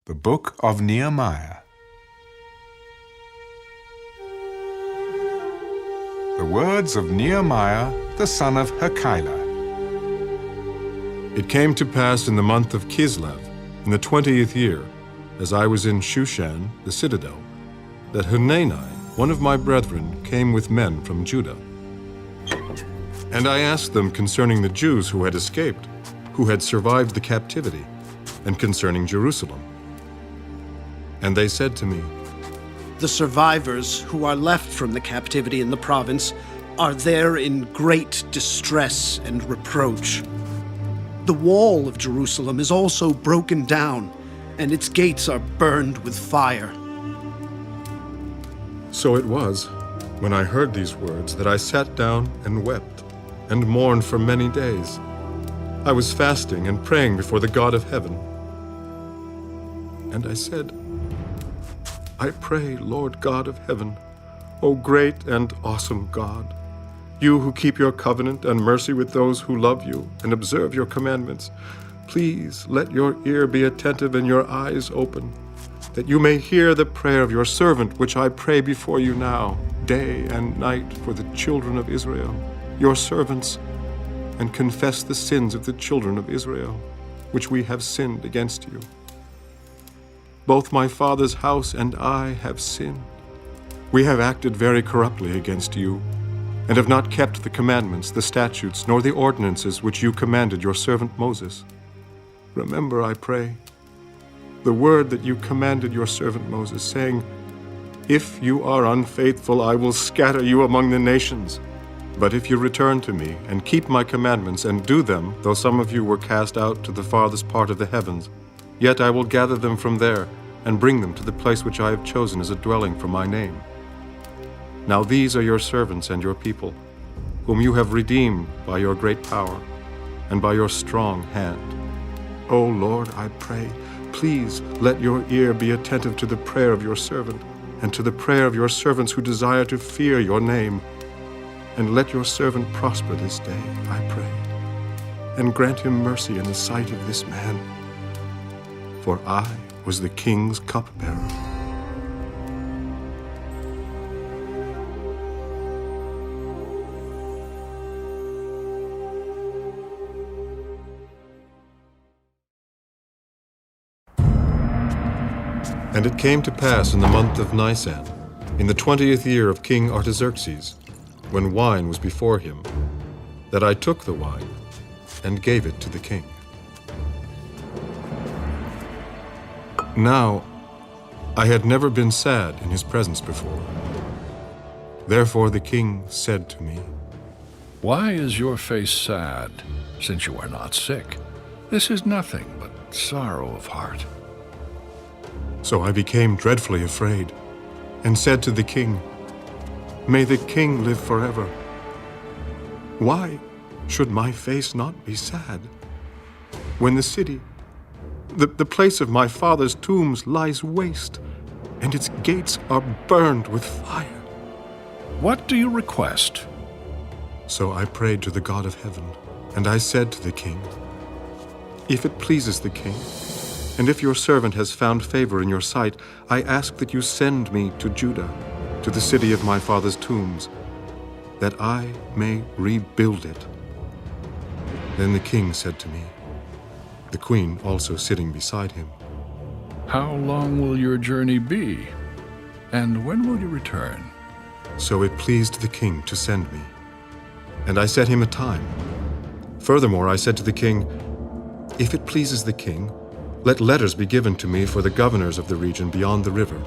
The Book of Nehemiah. The words of Nehemiah, the son of Hakaliah. It came to pass in the month of Kislev, in the 20th year, as I was in Shushan, the citadel, that Hanani, one of my brethren, came with men from Judah. And I asked them concerning the Jews who had escaped, who had survived the captivity, and concerning Jerusalem. And they said to me, "The survivors who are left from the captivity in the province are there in great distress and reproach. The wall of Jerusalem is also broken down, and its gates are burned with fire." So it was, when I heard these words, that I sat down and wept, and mourned for many days. I was fasting and praying before the God of heaven. And I said, I pray, Lord God of heaven, O great and awesome God, you who keep your covenant and mercy with those who love you and observe your commandments, please let your ear be attentive and your eyes open, that you may hear the prayer of your servant, which I pray before you now, day and night, for the children of Israel, your servants, and confess the sins of the children of Israel, which we have sinned against you. Both my father's house and I have sinned. We have acted very corruptly against you, and have not kept the commandments, the statutes, nor the ordinances which you commanded your servant Moses. Remember, I pray, the word that you commanded your servant Moses, saying, if you are unfaithful, I will scatter you among the nations. But if you return to me and keep my commandments and do them, though some of you were cast out to the farthest part of the heavens, yet I will gather them from there and bring them to the place which I have chosen as a dwelling for my name. Now these are your servants and your people, whom you have redeemed by your great power and by your strong hand. O Lord, I pray, please let your ear be attentive to the prayer of your servant and to the prayer of your servants who desire to fear your name. And let your servant prosper this day, I pray, and grant him mercy in the sight of this man. For I was the king's cupbearer. And it came to pass in the month of Nisan, in the 20th year of King Artaxerxes, when wine was before him, that I took the wine and gave it to the king. Now, I had never been sad in his presence before. Therefore the king said to me, "Why is your face sad, since you are not sick? This is nothing but sorrow of heart." So I became dreadfully afraid, and said to the king, "May the king live forever. Why should my face not be sad, when the city, the place of my father's tombs, lies waste, and its gates are burned with fire?" What do you request? So I prayed to the God of heaven, and I said to the king, "If it pleases the king, and if your servant has found favor in your sight, I ask that you send me to Judah, to the city of my father's tombs, that I may rebuild it." Then the king said to me, the queen also sitting beside him, How long will your journey be? And when will you return? So it pleased the king to send me, and I set him a time. Furthermore, I said to the king, "If it pleases the king, let letters be given to me for the governors of the region beyond the river,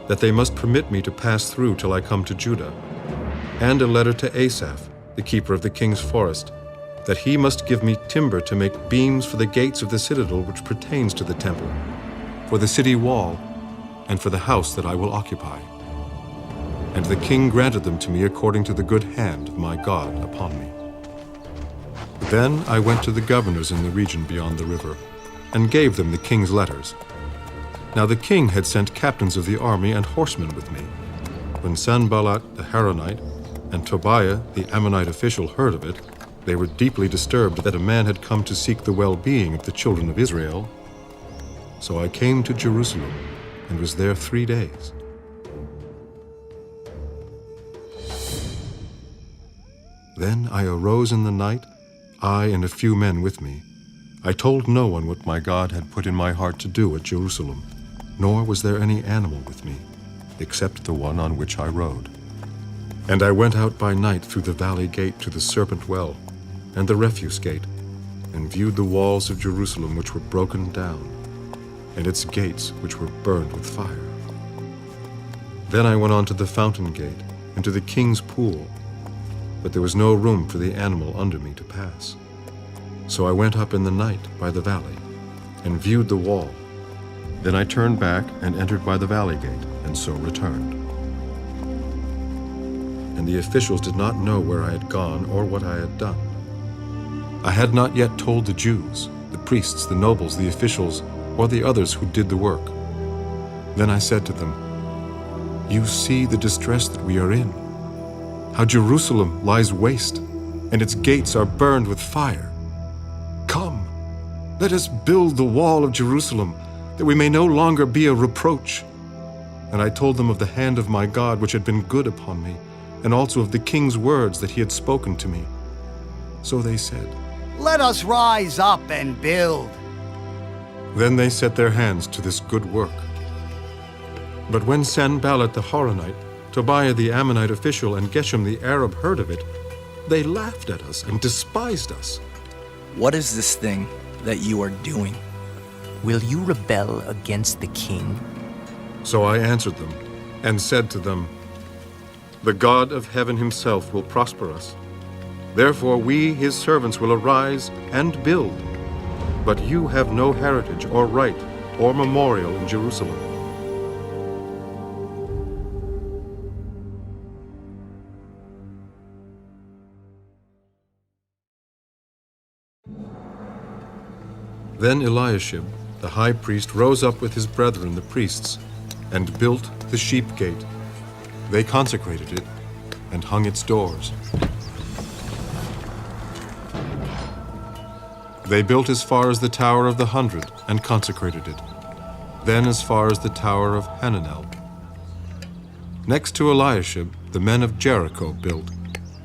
that they must permit me to pass through till I come to Judah, and a letter to Asaph, the keeper of the king's forest, that he must give me timber to make beams for the gates of the citadel which pertains to the temple, for the city wall, and for the house that I will occupy." And the king granted them to me according to the good hand of my God upon me. Then I went to the governors in the region beyond the river, and gave them the king's letters. Now the king had sent captains of the army and horsemen with me. When Sanballat the Haronite and Tobiah the Ammonite official heard of it, they were deeply disturbed that a man had come to seek the well-being of the children of Israel. So I came to Jerusalem and was there 3 days. Then I arose in the night, I and a few men with me. I told no one what my God had put in my heart to do at Jerusalem, nor was there any animal with me, except the one on which I rode. And I went out by night through the valley gate to the Serpent Well and the Refuse Gate, and viewed the walls of Jerusalem which were broken down, and its gates which were burned with fire. Then I went on to the Fountain Gate and to the King's Pool, but there was no room for the animal under me to pass. So I went up in the night by the valley and viewed the wall. Then I turned back and entered by the valley gate, and so returned. And the officials did not know where I had gone or what I had done. I had not yet told the Jews, the priests, the nobles, the officials, or the others who did the work. Then I said to them, "You see the distress that we are in, how Jerusalem lies waste, and its gates are burned with fire. Come, let us build the wall of Jerusalem, that we may no longer be a reproach." And I told them of the hand of my God which had been good upon me, and also of the king's words that he had spoken to me. So they said, "Let us rise up and build." Then they set their hands to this good work. But when Sanballat the Horonite, Tobiah the Ammonite official, and Geshem the Arab heard of it, they laughed at us and despised us. What is this thing that you are doing? Will you rebel against the king? So I answered them and said to them, "The God of heaven himself will prosper us. Therefore we, his servants, will arise and build. But you have no heritage or right or memorial in Jerusalem." Then Eliashib, the high priest, rose up with his brethren the priests, and built the sheep gate. They consecrated it and hung its doors. They built as far as the Tower of the 100 and consecrated it, then as far as the Tower of Hananel. Next to Eliashib, the men of Jericho built,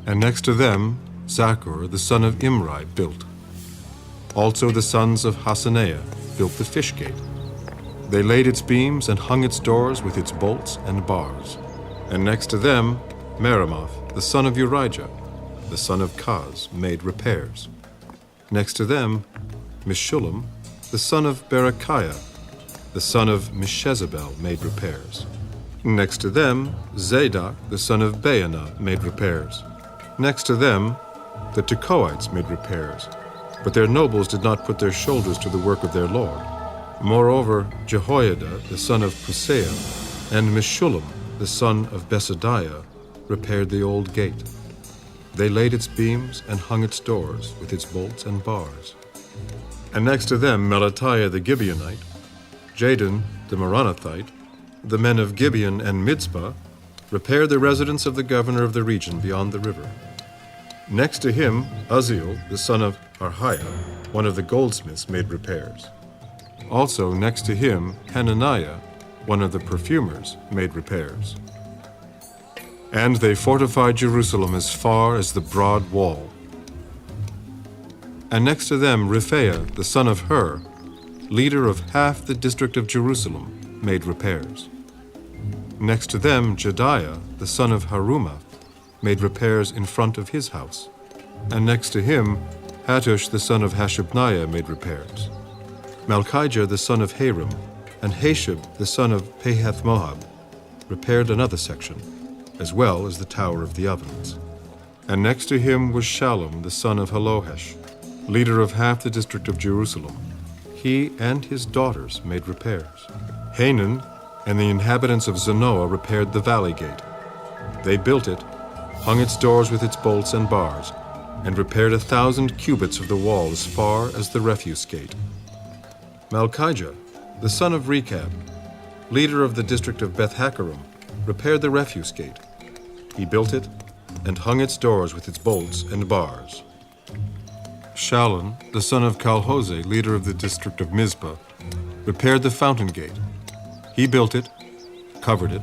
and next to them Zachor the son of Imri built. Also the sons of Hasaneah built the fish gate. They laid its beams and hung its doors with its bolts and bars. And next to them, Meremoth, the son of Urijah, the son of Kaz, made repairs. Next to them, Meshullam, the son of Berechiah, the son of Meshezabel, made repairs. Next to them, Zadok, the son of Baanah, made repairs. Next to them, the Tekoites made repairs. But their nobles did not put their shoulders to the work of their lord. Moreover, Jehoiada, the son of Puseah, and Meshullam, the son of Besadiah, repaired the old gate. They laid its beams and hung its doors with its bolts and bars. And next to them, Melatiah the Gibeonite, Jadon the Meronothite, the men of Gibeon and Mizpah, repaired the residence of the governor of the region beyond the river. Next to him, Uzziel, the son of Harhiah, one of the goldsmiths, made repairs. Also next to him, Hananiah, one of the perfumers, made repairs. And they fortified Jerusalem as far as the broad wall. And next to them, Rephaiah, the son of Hur, leader of half the district of Jerusalem, made repairs. Next to them, Jediah, the son of Harumaph, made repairs in front of his house. And next to him, Hattush, the son of Hashabniah, made repairs. Malchijah, the son of Harim, and Hashab, the son of Pahath-Moab, repaired another section, as well as the Tower of the Ovens. And next to him was Shallum, the son of Halohesh, leader of half the district of Jerusalem. He and his daughters made repairs. Hanan and the inhabitants of Zanoah repaired the valley gate. They built it, hung its doors with its bolts and bars, and repaired 1,000 cubits of the wall as far as the refuse gate. Malchijah, the son of Rechab, leader of the district of Beth-Haccherem, repaired the refuse gate. He built it and hung its doors with its bolts and bars. Shallun, the son of Calhose, leader of the district of Mizpah, repaired the fountain gate. He built it, covered it,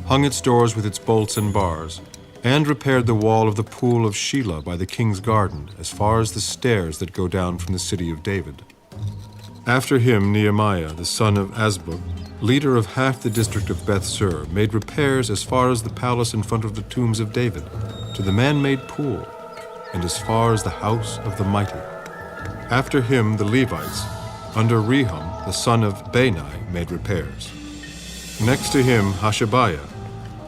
hung its doors with its bolts and bars, and repaired the wall of the pool of Shelah by the king's garden, as far as the stairs that go down from the city of David. After him, Nehemiah, the son of Azbuk, leader of half the district of Beth-sur, made repairs as far as the palace in front of the tombs of David, to the man-made pool, and as far as the house of the mighty. After him, the Levites, under Rehum, the son of Bani, made repairs. Next to him, Hashabiah,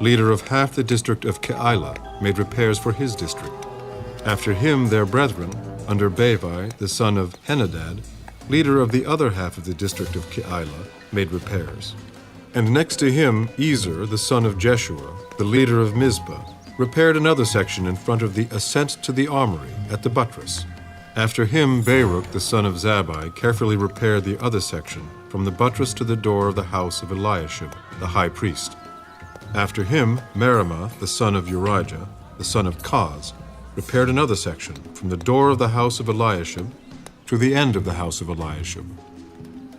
leader of half the district of Keilah, made repairs for his district. After him, their brethren, under Bavai, the son of Henadad, leader of the other half of the district of Keilah, made repairs. And next to him, Ezer, the son of Jeshua, the leader of Mizpah, repaired another section in front of the ascent to the armory at the buttress. After him, Baruch, the son of Zabbai, carefully repaired the other section, from the buttress to the door of the house of Eliashib, the high priest. After him, Meremoth, the son of Urijah, the son of Koz, repaired another section, from the door of the house of Eliashib to the end of the house of Eliashib.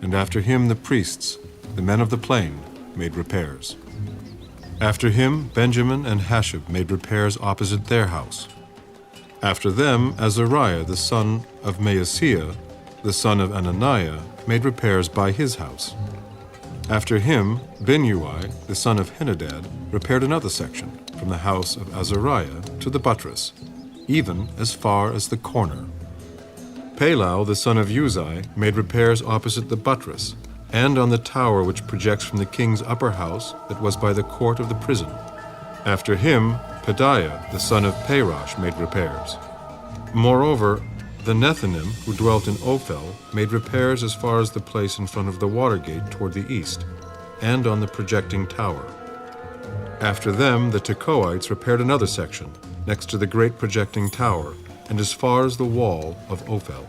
And after him, the priests, the men of the plain, made repairs. After him, Benjamin and Hashab made repairs opposite their house. After them, Azariah, the son of Maaseiah, the son of Ananiah, made repairs by his house. After him, Binnui, the son of Henadad, repaired another section, from the house of Azariah to the buttress, even as far as the corner. Palau, the son of Uzai, made repairs opposite the buttress, and on the tower which projects from the king's upper house that was by the court of the prison. After him, Pedaiah, the son of Parosh, made repairs. Moreover, the Nethinim, who dwelt in Ophel, made repairs as far as the place in front of the water gate toward the east, and on the projecting tower. After them, the Tekoites repaired another section, next to the great projecting tower, and as far as the wall of Ophel.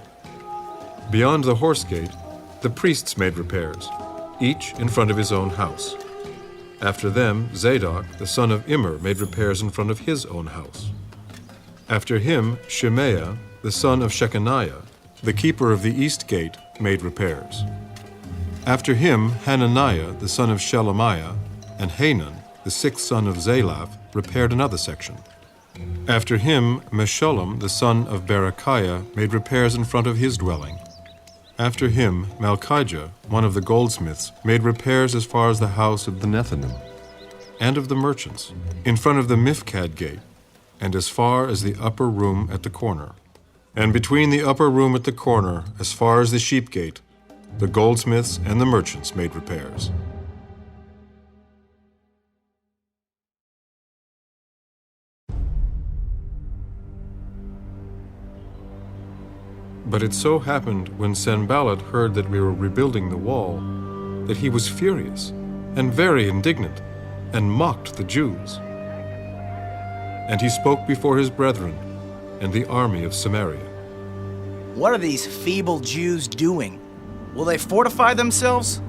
Beyond the horse gate, the priests made repairs, each in front of his own house. After them, Zadok, the son of Immer, made repairs in front of his own house. After him, Shemaiah, the son of Shechaniah, the keeper of the east gate, made repairs. After him, Hananiah, the son of Shelemiah, and Hanan, the sixth son of Zalaph, repaired another section. After him, Meshullam, the son of Berechiah, made repairs in front of his dwelling. After him, Malchijah, one of the goldsmiths, made repairs as far as the house of the Nethinim, and of the merchants, in front of the Mifkad gate, and as far as the upper room at the corner. And between the upper room at the corner, as far as the sheep gate, the goldsmiths and the merchants made repairs. But it so happened when Sanballat heard that we were rebuilding the wall, that he was furious and very indignant, and mocked the Jews. And he spoke before his brethren and the army of Samaria. What are these feeble Jews doing? Will they fortify themselves?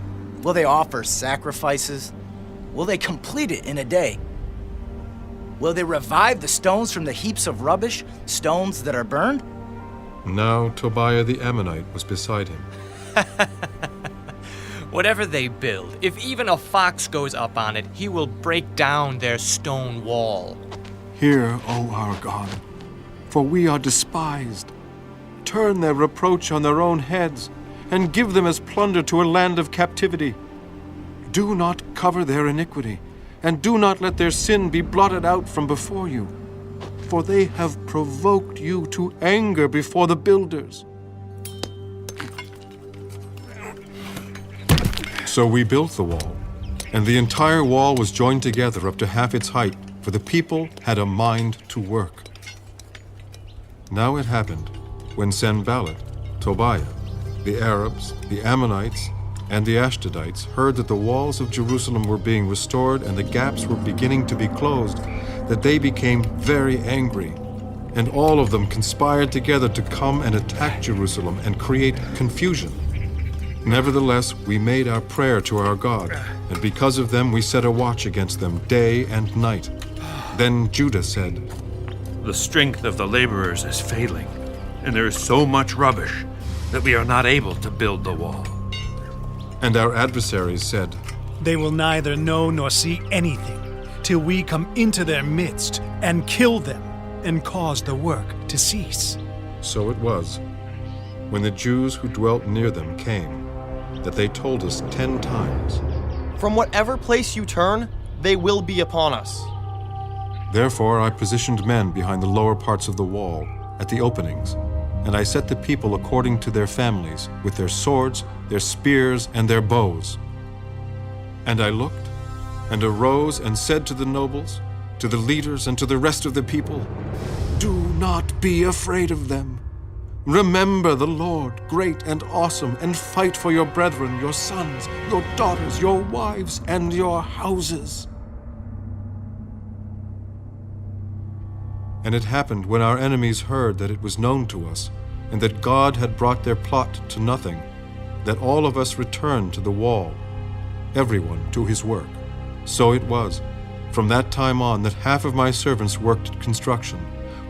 Will they offer sacrifices? Will they complete it in a day? Will they revive the stones from the heaps of rubbish, stones that are burned? Now Tobiah the Ammonite was beside him. Whatever they build, if even a fox goes up on it, he will break down their stone wall. Hear, O our God, for we are despised. Turn their reproach on their own heads, and give them as plunder to a land of captivity. Do not cover their iniquity, and do not let their sin be blotted out from before you. For they have provoked you to anger before the builders. So we built the wall, and the entire wall was joined together up to half its height, for the people had a mind to work. Now it happened, when Sanballat, Tobiah, the Arabs, the Ammonites, and the Ashdodites heard that the walls of Jerusalem were being restored and the gaps were beginning to be closed, that they became very angry, and all of them conspired together to come and attack Jerusalem and create confusion. Nevertheless, we made our prayer to our God, and because of them we set a watch against them day and night. Then Judah said, "The strength of the laborers is failing, and there is so much rubbish that we are not able to build the wall." And our adversaries said, They will neither know nor see anything till we come into their midst and kill them and cause the work to cease. So it was, when the Jews who dwelt near them came, that they told us 10 times, From whatever place you turn, they will be upon us. Therefore I positioned men behind the lower parts of the wall, at the openings, and I set the people according to their families, with their swords, their spears, and their bows. And I looked, and arose and said to the nobles, to the leaders, and to the rest of the people, Do not be afraid of them. Remember the Lord, great and awesome, and fight for your brethren, your sons, your daughters, your wives, and your houses. And it happened when our enemies heard that it was known to us, and that God had brought their plot to nothing, that all of us returned to the wall, everyone to his work. So it was, from that time on, that half of my servants worked at construction,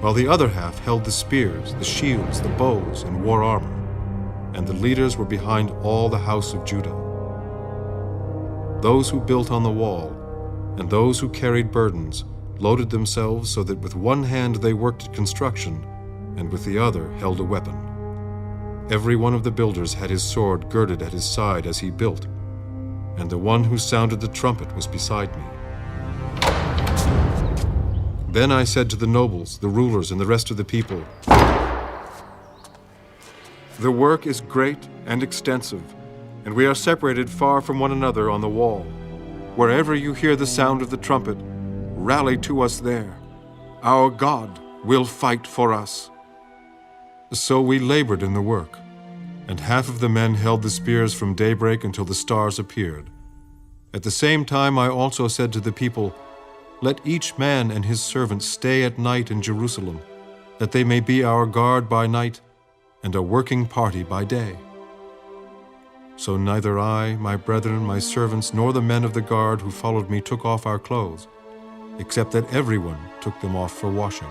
while the other half held the spears, the shields, the bows, and wore armor. And the leaders were behind all the house of Judah. Those who built on the wall, and those who carried burdens, loaded themselves so that with one hand they worked at construction, and with the other held a weapon. Every one of the builders had his sword girded at his side as he built, and the one who sounded the trumpet was beside me. Then I said to the nobles, the rulers, and the rest of the people, The work is great and extensive, and we are separated far from one another on the wall. Wherever you hear the sound of the trumpet, rally to us there. Our God will fight for us. So we labored in the work, and half of the men held the spears from daybreak until the stars appeared. At the same time I also said to the people, Let each man and his servant stay at night in Jerusalem, that they may be our guard by night and a working party by day. So neither I, my brethren, my servants, nor the men of the guard who followed me took off our clothes, except that everyone took them off for washing.